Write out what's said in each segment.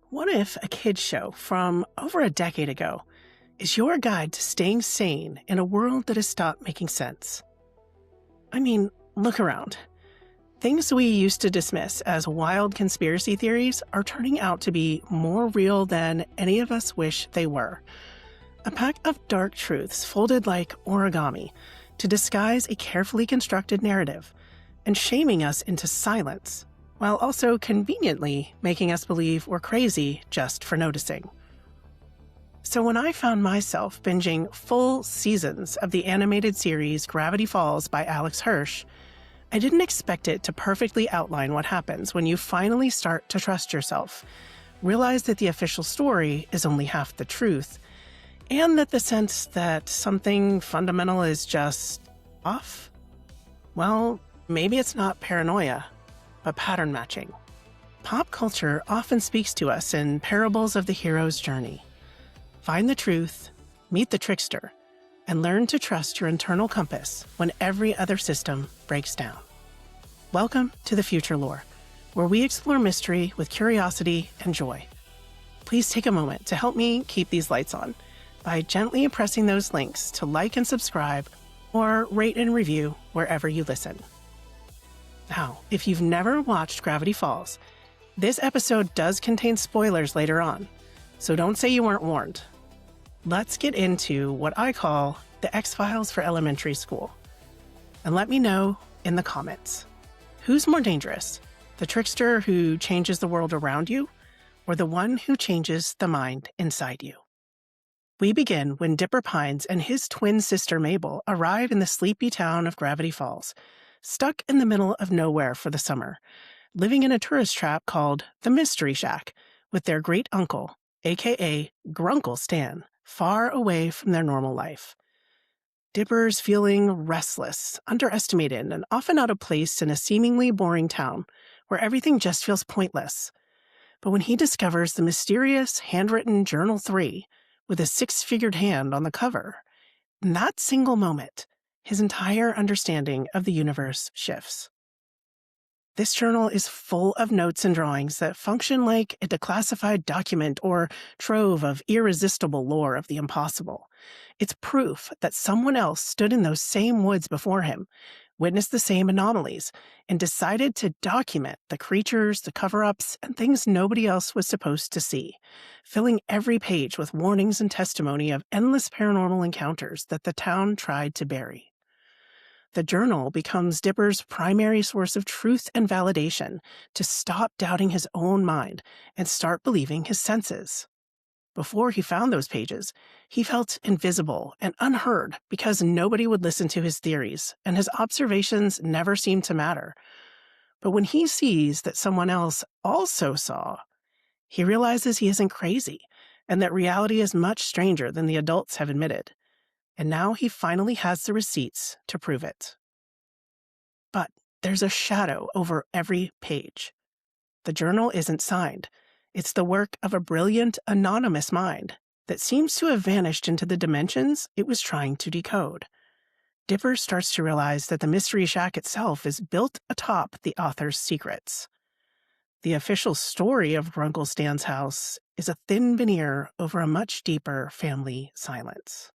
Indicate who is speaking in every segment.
Speaker 1: What if a kid's show from over a decade ago is your guide to staying sane in a world that has stopped making sense? I mean, look around. Things we used to dismiss as wild conspiracy theories are turning out to be more real than any of us wish they were. A pack of dark truths folded like origami to disguise a carefully constructed narrative and shaming us into silence, while also conveniently making us believe we're crazy just for noticing. So when I found myself binging full seasons of the animated series Gravity Falls by Alex Hirsch, I didn't expect it to perfectly outline what happens when you finally start to trust yourself, realize that the official story is only half the truth, and that the sense that something fundamental is just off? Well, maybe it's not paranoia, but pattern matching. Pop culture often speaks to us in parables of the hero's journey. Find the truth, meet the trickster, and learn to trust your internal compass when every other system breaks down. Welcome to the Future Lore, where we explore mystery with curiosity and joy. Please take a moment to help me keep these lights on by gently pressing those links to like and subscribe or rate and review wherever you listen. Now, if you've never watched Gravity Falls, this episode does contain spoilers later on, so don't say you weren't warned. Let's get into what I call the X-Files for elementary school. And let me know in the comments, who's more dangerous, the trickster who changes the world around you, or the one who changes the mind inside you? We begin when Dipper Pines and his twin sister Mabel arrive in the sleepy town of Gravity Falls, stuck in the middle of nowhere for the summer, living in a tourist trap called the Mystery Shack with their great uncle, aka Grunkle Stan, far away from their normal life. Dipper's feeling restless, underestimated, and often out of place in a seemingly boring town where everything just feels pointless. But when he discovers the mysterious handwritten Journal 3 with a 6-figured hand on the cover, in that single moment, his entire understanding of the universe shifts. This journal is full of notes and drawings that function like a declassified document or trove of irresistible lore of the impossible. It's proof that someone else stood in those same woods before him, witnessed the same anomalies, and decided to document the creatures, the cover-ups, and things nobody else was supposed to see, filling every page with warnings and testimony of endless paranormal encounters that the town tried to bury. The journal becomes Dipper's primary source of truth and validation to stop doubting his own mind and start believing his senses. Before he found those pages, he felt invisible and unheard because nobody would listen to his theories, and his observations never seemed to matter. But when he sees that someone else also saw, he realizes he isn't crazy, and that reality is much stranger than the adults have admitted. And now he finally has the receipts to prove it. But there's a shadow over every page. The journal isn't signed. It's the work of a brilliant, anonymous mind that seems to have vanished into the dimensions it was trying to decode. Dipper starts to realize that the Mystery Shack itself is built atop the author's secrets. The official story of Grunkle Stan's house is a thin veneer over a much deeper family silence.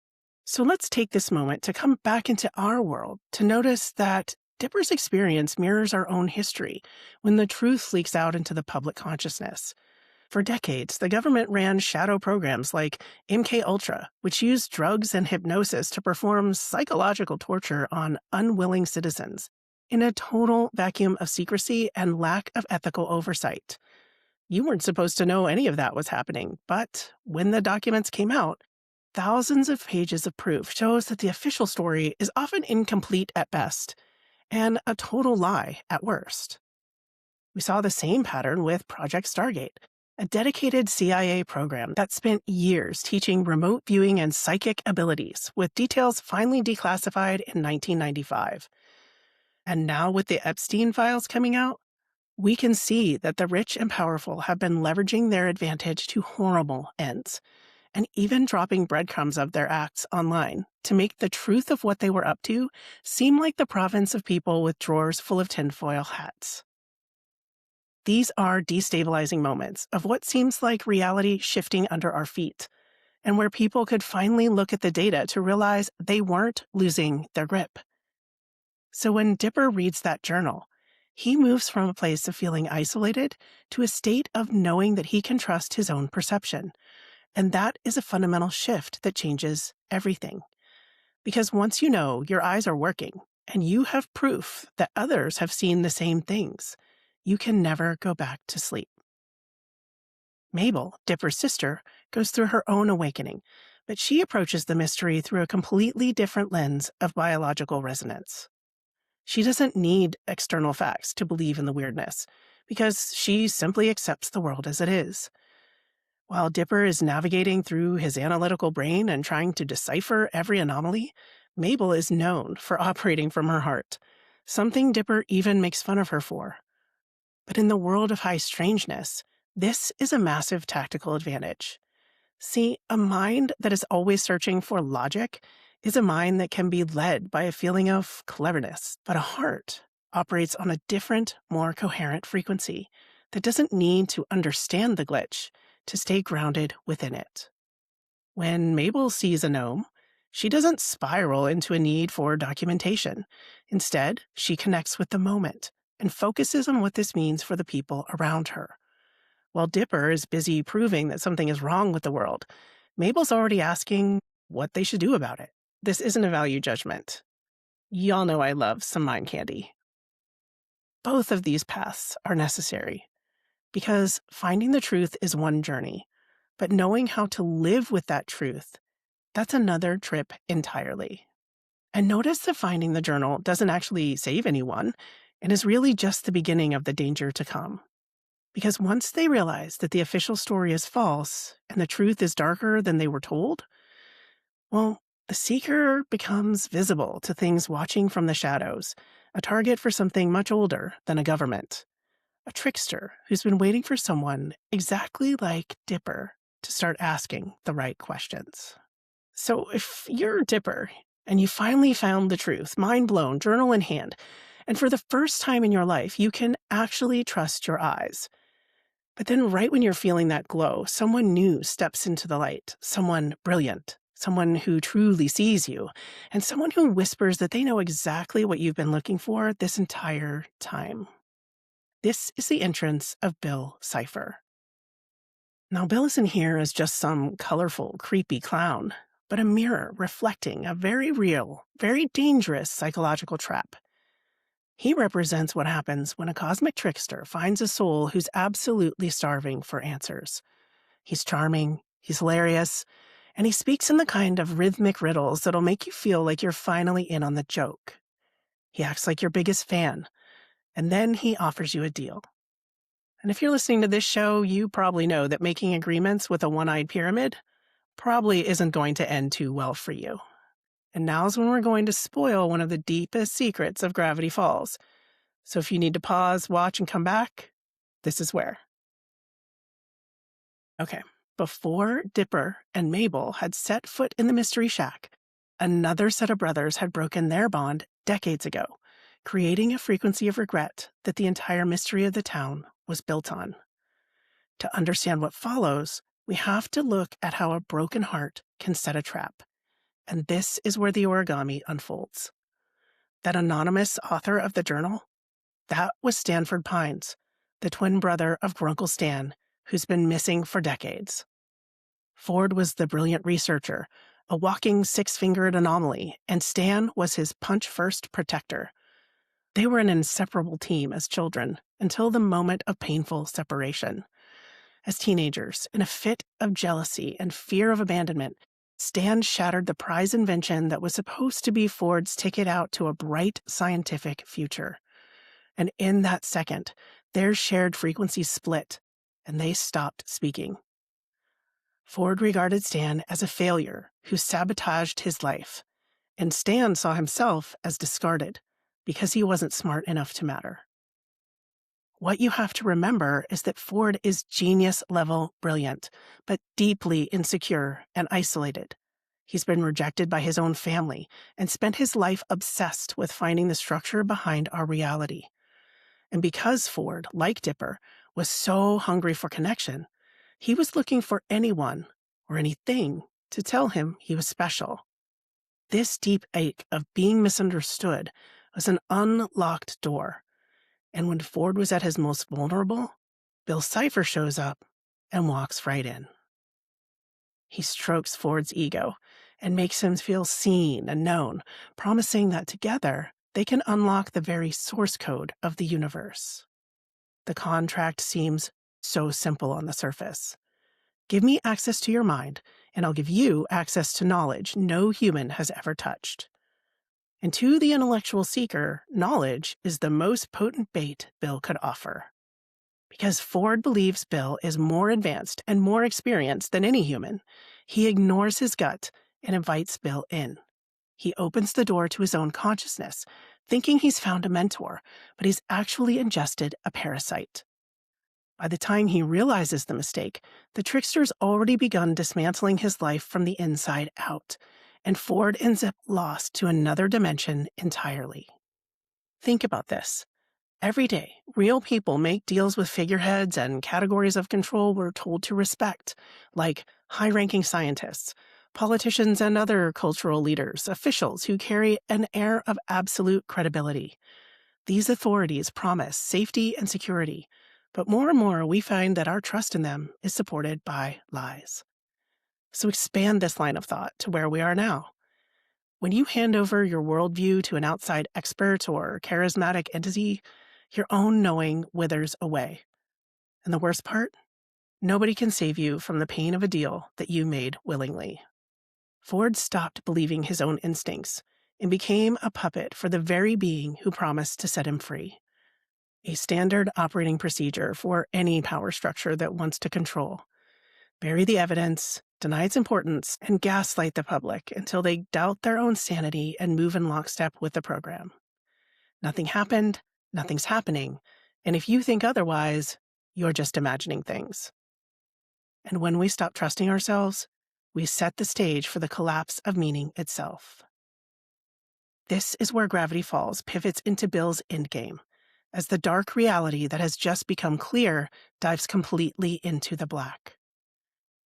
Speaker 1: So let's take this moment to come back into our world to notice that Dipper's experience mirrors our own history when the truth leaks out into the public consciousness. For decades, the government ran shadow programs like MKUltra, which used drugs and hypnosis to perform psychological torture on unwilling citizens in a total vacuum of secrecy and lack of ethical oversight. You weren't supposed to know any of that was happening, but when the documents came out, thousands of pages of proof shows that the official story is often incomplete at best and a total lie at worst. We saw the same pattern with Project Stargate, a dedicated CIA program that spent years teaching remote viewing and psychic abilities, with details finally declassified in 1995. And now with the Epstein files coming out, we can see that the rich and powerful have been leveraging their advantage to horrible ends, and even dropping breadcrumbs of their acts online to make the truth of what they were up to seem like the province of people with drawers full of tinfoil hats. These are destabilizing moments of what seems like reality shifting under our feet, and where people could finally look at the data to realize they weren't losing their grip. So when Dipper reads that journal, he moves from a place of feeling isolated to a state of knowing that he can trust his own perception. And that is a fundamental shift that changes everything. Because once you know your eyes are working and you have proof that others have seen the same things, you can never go back to sleep. Mabel, Dipper's sister, goes through her own awakening, but she approaches the mystery through a completely different lens of biological resonance. She doesn't need external facts to believe in the weirdness, because she simply accepts the world as it is. While Dipper is navigating through his analytical brain and trying to decipher every anomaly, Mabel is known for operating from her heart, something Dipper even makes fun of her for. But in the world of high strangeness, this is a massive tactical advantage. See, a mind that is always searching for logic is a mind that can be led by a feeling of cleverness, but a heart operates on a different, more coherent frequency that doesn't need to understand the glitch to stay grounded within it. When Mabel sees a gnome, she doesn't spiral into a need for documentation. Instead, she connects with the moment and focuses on what this means for the people around her. While Dipper is busy proving that something is wrong with the world, Mabel's already asking what they should do about it. This isn't a value judgment. Y'all know I love some mind candy. Both of these paths are necessary, because finding the truth is one journey, but knowing how to live with that truth, that's another trip entirely. And notice that finding the journal doesn't actually save anyone, and is really just the beginning of the danger to come. Because once they realize that the official story is false and the truth is darker than they were told, well, the seeker becomes visible to things watching from the shadows, a target for something much older than a government. A trickster who's been waiting for someone exactly like Dipper to start asking the right questions. So if you're Dipper and you finally found the truth, mind blown, journal in hand, and for the first time in your life, you can actually trust your eyes. But then right when you're feeling that glow, someone new steps into the light, someone brilliant, someone who truly sees you, and someone who whispers that they know exactly what you've been looking for this entire time. This is the entrance of Bill Cipher. Now, Bill isn't here as just some colorful, creepy clown, but a mirror reflecting a very real, very dangerous psychological trap. He represents what happens when a cosmic trickster finds a soul who's absolutely starving for answers. He's charming, he's hilarious, and he speaks in the kind of rhythmic riddles that'll make you feel like you're finally in on the joke. He acts like your biggest fan, and then he offers you a deal. And if you're listening to this show, you probably know that making agreements with a one-eyed pyramid probably isn't going to end too well for you. And now's when we're going to spoil one of the deepest secrets of Gravity Falls. So if you need to pause, watch, and come back, this is where. Okay, before Dipper and Mabel had set foot in the Mystery Shack, another set of brothers had broken their bond decades ago, creating a frequency of regret that the entire mystery of the town was built on. To understand what follows, we have to look at how a broken heart can set a trap. And this is where the origami unfolds. That anonymous author of the journal, that was Stanford Pines, the twin brother of Grunkle Stan, who's been missing for decades. Ford was the brilliant researcher, a walking six-fingered anomaly, and Stan was his punch-first protector. They were an inseparable team as children until the moment of painful separation. As teenagers, in a fit of jealousy and fear of abandonment, Stan shattered the prize invention that was supposed to be Ford's ticket out to a bright scientific future. And in that second, their shared frequencies split, and they stopped speaking. Ford regarded Stan as a failure who sabotaged his life, and Stan saw himself as discarded because he wasn't smart enough to matter. What you have to remember is that Ford is genius-level brilliant, but deeply insecure and isolated. He's been rejected by his own family and spent his life obsessed with finding the structure behind our reality. And because Ford, like Dipper, was so hungry for connection, he was looking for anyone or anything to tell him he was special. This deep ache of being misunderstood was an unlocked door, and when Ford was at his most vulnerable, Bill Cipher shows up and walks right in. He strokes Ford's ego and makes him feel seen and known, promising that together they can unlock the very source code of the universe. The contract seems so simple on the surface. Give me access to your mind, and I'll give you access to knowledge no human has ever touched. And to the intellectual seeker, knowledge is the most potent bait Bill could offer. Because Ford believes Bill is more advanced and more experienced than any human, he ignores his gut and invites Bill in. He opens the door to his own consciousness, thinking he's found a mentor, but he's actually ingested a parasite. By the time he realizes the mistake, the trickster's already begun dismantling his life from the inside out, and Ford ends up lost to another dimension entirely. Think about this. Every day, real people make deals with figureheads and categories of control we're told to respect, like high-ranking scientists, politicians and other cultural leaders, officials who carry an air of absolute credibility. These authorities promise safety and security, but more and more we find that our trust in them is supported by lies. So expand this line of thought to where we are now. When you hand over your worldview to an outside expert or charismatic entity, your own knowing withers away. And the worst part? Nobody can save you from the pain of a deal that you made willingly. Ford stopped believing his own instincts and became a puppet for the very being who promised to set him free. A standard operating procedure for any power structure that wants to control. Bury the evidence, deny its importance, and gaslight the public until they doubt their own sanity and move in lockstep with the program. Nothing happened, nothing's happening, and if you think otherwise, you're just imagining things. And when we stop trusting ourselves, we set the stage for the collapse of meaning itself. This is where Gravity Falls pivots into Bill's endgame, as the dark reality that has just become clear dives completely into the black.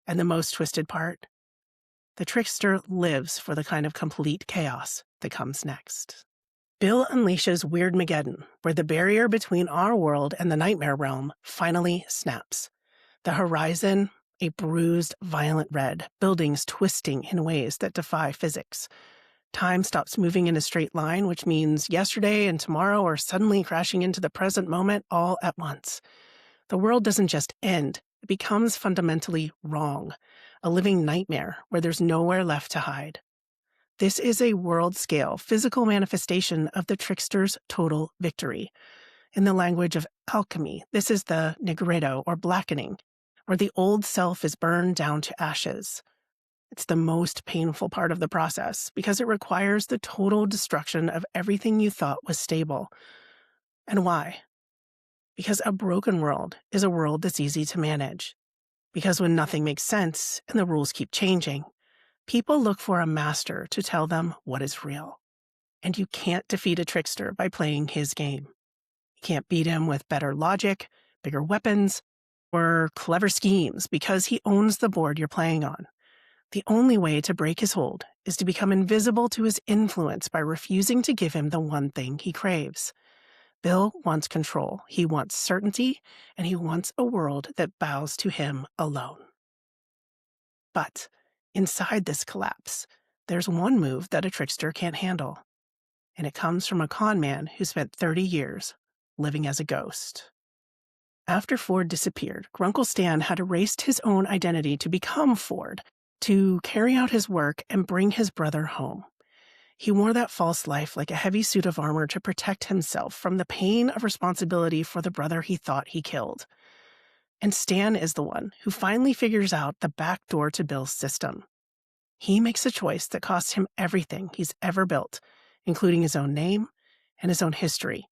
Speaker 1: And the most twisted part? The trickster lives for the kind of complete chaos that comes next. Bill unleashes Weirdmageddon, where the barrier between our world and the nightmare realm finally snaps. The horizon, a bruised, violent red, buildings twisting in ways that defy physics. Time stops moving in a straight line, which means yesterday and tomorrow are suddenly crashing into the present moment all at once. The world doesn't just end, it becomes fundamentally wrong, a living nightmare where there's nowhere left to hide. This is a world-scale physical manifestation of the trickster's total victory. In the language of alchemy, this is the Nigredo, or blackening, where the old self is burned down to ashes. It's the most painful part of the process because it requires the total destruction of everything you thought was stable. And why? Because a broken world is a world that's easy to manage. Because when nothing makes sense and the rules keep changing, people look for a master to tell them what is real. And you can't defeat a trickster by playing his game. You can't beat him with better logic, bigger weapons, or clever schemes because he owns the board you're playing on. The only way to break his hold is to become invisible to his influence by refusing to give him the one thing he craves. Bill wants control, he wants certainty, and he wants a world that bows to him alone. But inside this collapse, there's one move that a trickster can't handle, and it comes from a con man who spent 30 years living as a ghost. After Ford disappeared, Grunkle Stan had erased his own identity to become Ford, to carry out his work and bring his brother home. He wore that false life like a heavy suit of armor to protect himself from the pain of responsibility for the brother he thought he killed. And Stan is the one who finally figures out the back door to Bill's system. He makes a choice that costs him everything he's ever built, including his own name and his own history.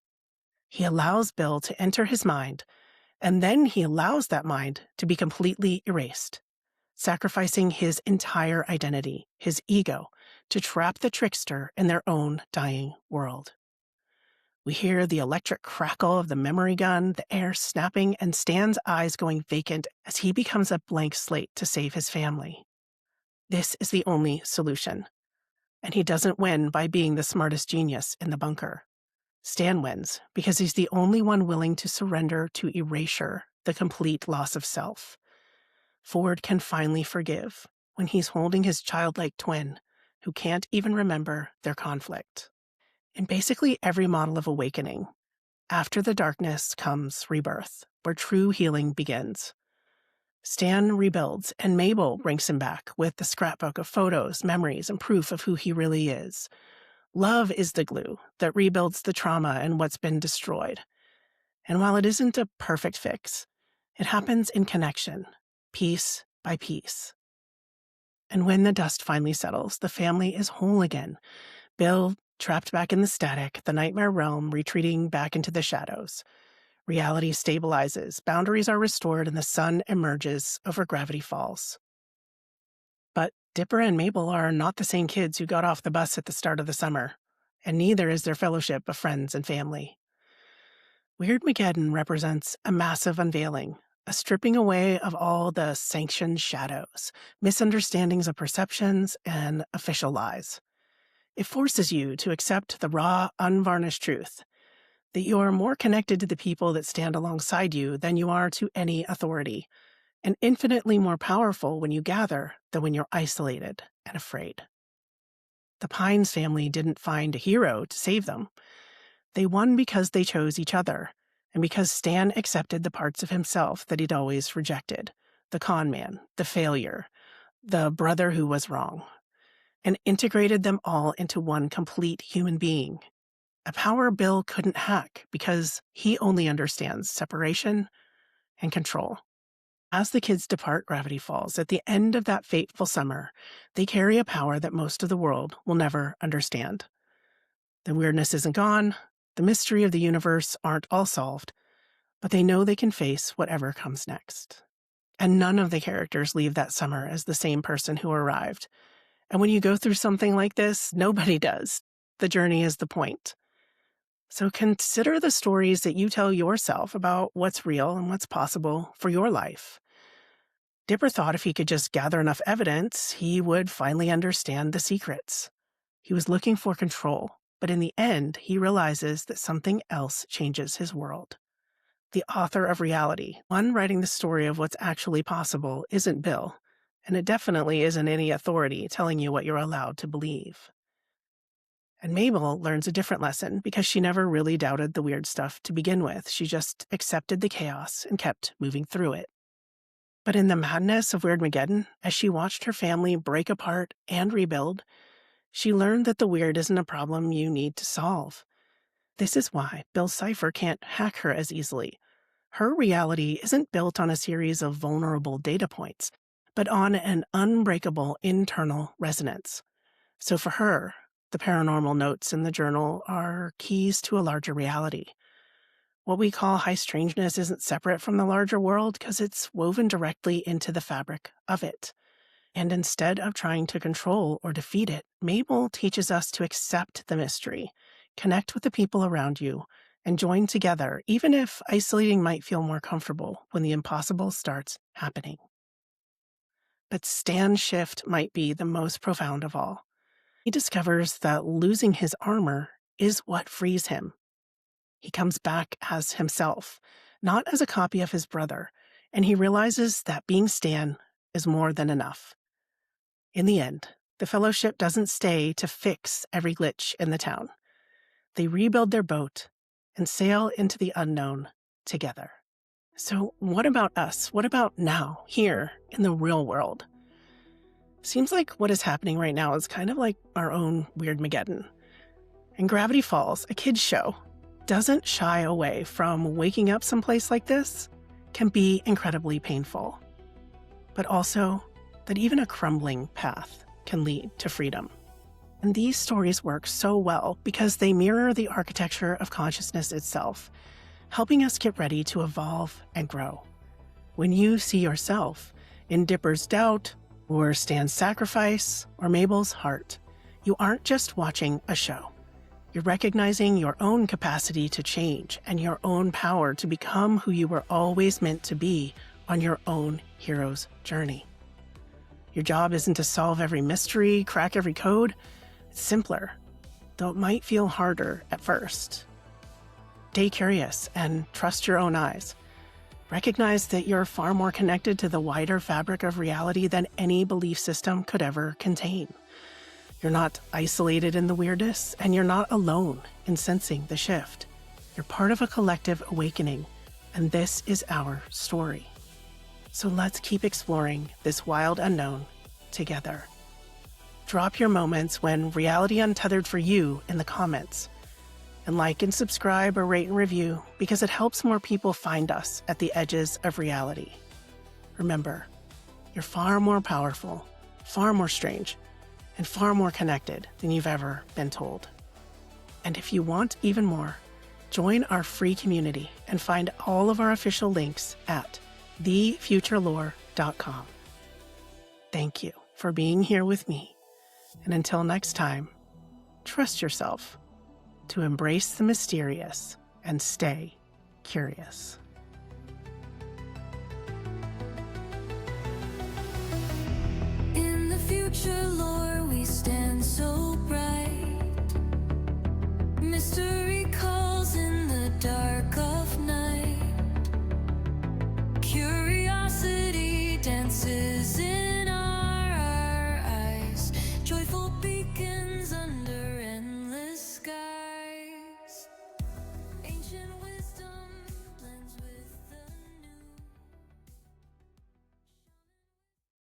Speaker 1: He allows Bill to enter his mind, and then he allows that mind to be completely erased, sacrificing his entire identity, his ego, to trap the trickster in their own dying world. We hear the electric crackle of the memory gun, the air snapping, and Stan's eyes going vacant as he becomes a blank slate to save his family. This is the only solution. And he doesn't win by being the smartest genius in the bunker. Stan wins because he's the only one willing to surrender to erasure, the complete loss of self. Ford can finally forgive when he's holding his childlike twin, who can't even remember their conflict. In basically every model of awakening, after the darkness comes rebirth, where true healing begins. Stan rebuilds, and Mabel brings him back with the scrapbook of photos, memories, and proof of who he really is. Love is the glue that rebuilds the trauma and what's been destroyed. And while it isn't a perfect fix, it happens in connection, piece by piece. And when the dust finally settles, the family is whole again. Bill, trapped back in the static, the nightmare realm, retreating back into the shadows. Reality stabilizes, boundaries are restored, and the sun emerges over Gravity Falls. But Dipper and Mabel are not the same kids who got off the bus at the start of the summer, and neither is their fellowship of friends and family. Weirdmageddon represents a massive unveiling, a stripping away of all the sanctioned shadows, misunderstandings of perceptions, and official lies. It forces you to accept the raw, unvarnished truth that you are more connected to the people that stand alongside you than you are to any authority, and infinitely more powerful when you gather than when you're isolated and afraid. The Pines family didn't find a hero to save them. They won because they chose each other, and because Stan accepted the parts of himself that he'd always rejected, the con man, the failure, the brother who was wrong, and integrated them all into one complete human being. A power Bill couldn't hack because he only understands separation and control. As the kids depart Gravity Falls at the end of that fateful summer, they carry a power that most of the world will never understand. The weirdness isn't gone, the mystery of the universe aren't all solved, but they know they can face whatever comes next. And none of the characters leave that summer as the same person who arrived. And when you go through something like this, nobody does. The journey is the point. So consider the stories that you tell yourself about what's real and what's possible for your life. Dipper thought if he could just gather enough evidence, he would finally understand the secrets. He was looking for control, but in the end, he realizes that something else changes his world. The author of reality, one writing the story of what's actually possible, isn't Bill, and it definitely isn't any authority telling you what you're allowed to believe. And Mabel learns a different lesson because she never really doubted the weird stuff to begin with. She just accepted the chaos and kept moving through it. But in the madness of Weirdmageddon, as she watched her family break apart and rebuild, she learned that the weird isn't a problem you need to solve. This is why Bill Cipher can't hack her as easily. Her reality isn't built on a series of vulnerable data points, but on an unbreakable internal resonance. So for her, the paranormal notes in the journal are keys to a larger reality. What we call high strangeness isn't separate from the larger world because it's woven directly into the fabric of it. And instead of trying to control or defeat it, Mabel teaches us to accept the mystery, connect with the people around you, and join together, even if isolating might feel more comfortable when the impossible starts happening. But Stan's shift might be the most profound of all. He discovers that losing his armor is what frees him. He comes back as himself, not as a copy of his brother, and he realizes that being Stan is more than enough. In the end, the Fellowship doesn't stay to fix every glitch in the town. They rebuild their boat and sail into the unknown together. So what about us? What about now, here, in the real world? Seems like what is happening right now is kind of like our own Weirdmageddon. And Gravity Falls, a kid's show, doesn't shy away from waking up someplace like this can be incredibly painful. But also that even a crumbling path can lead to freedom. And these stories work so well because they mirror the architecture of consciousness itself, helping us get ready to evolve and grow. When you see yourself in Dipper's doubt, or Stan's sacrifice, or Mabel's heart, you aren't just watching a show. You're recognizing your own capacity to change and your own power to become who you were always meant to be on your own hero's journey. Your job isn't to solve every mystery, crack every code. It's simpler, though it might feel harder at first. Stay curious and trust your own eyes. Recognize that you're far more connected to the wider fabric of reality than any belief system could ever contain. You're not isolated in the weirdness, and you're not alone in sensing the shift. You're part of a collective awakening, and this is our story. So let's keep exploring this wild unknown together. Drop your moments when reality untethered for you in the comments. And like and subscribe or rate and review because it helps more people find us at the edges of reality. Remember, you're far more powerful, far more strange, and far more connected than you've ever been told. And if you want even more, join our free community and find all of our official links at thefuturelore.com. Thank you for being here with me. And until next time, trust yourself to embrace the mysterious and stay curious.
Speaker 2: In the future lore, we stand so bright. Mystery calls in the dark of night. Curiosity dances in our eyes. Joyful beacons under